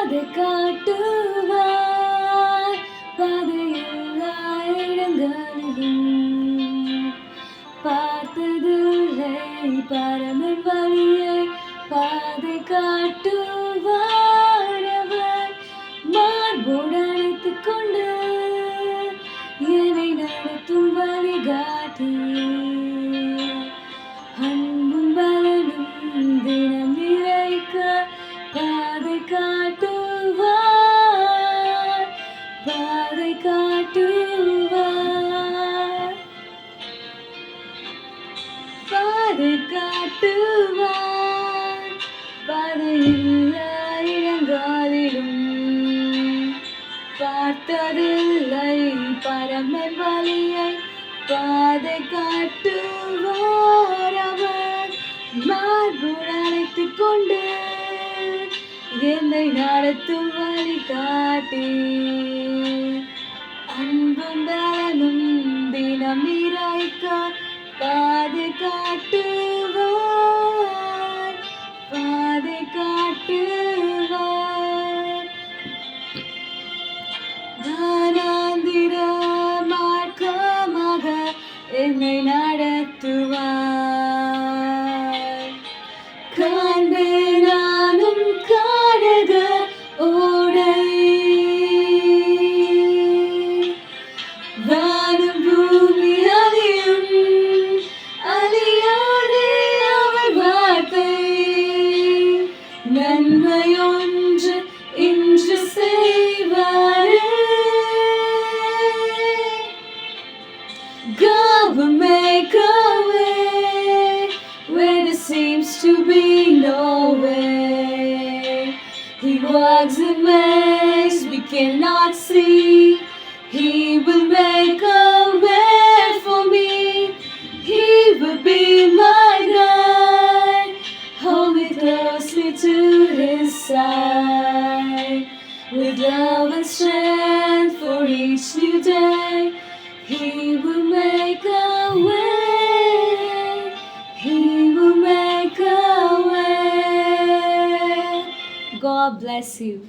பாதை காட்டுவார் பாதையில்லா இடங்களிலும் பார்த்ததில்லை பரமன் வழியை பாதை காட்டுவார் அவர் மார்போடு அழைத்துக் கொண்டு என்னை நடத்தும் வழிகாட்டி அன்பும் பலனும் தினம் நிறைக்க பாதை காட்டுவார் பாதை காட்டுவார் பாதை காட்டுவார் பாதையில்லா இடங்களிலும் பார்த்ததில்லை பரமன் வழியை பாதை காட்டுவார் அவர் மார்போடு அழைத்துக் கொண்டு என்னை நடத்தும் வழிகாட்டி அன்பும் பலனும் தினம் நிறைக்க பாதை காட்டுவார் பாதை காட்டுவார் வனாந்திர மார்க்கமாக என்னை நடத்துவார் காண்பேன் நானும் காணக ஓடை வானம் பூமி அழியும் அழியாதே அவர் வார்த்தை நன்மையொன்று இன்று செய்வாரே God will make a way where there seems to be no way. He walks in ways we cannot see. He will make a way for me. He will be my guide. Hold me closely to His side. With love and strength for each new day. He will make a way. He will make a way. God bless you.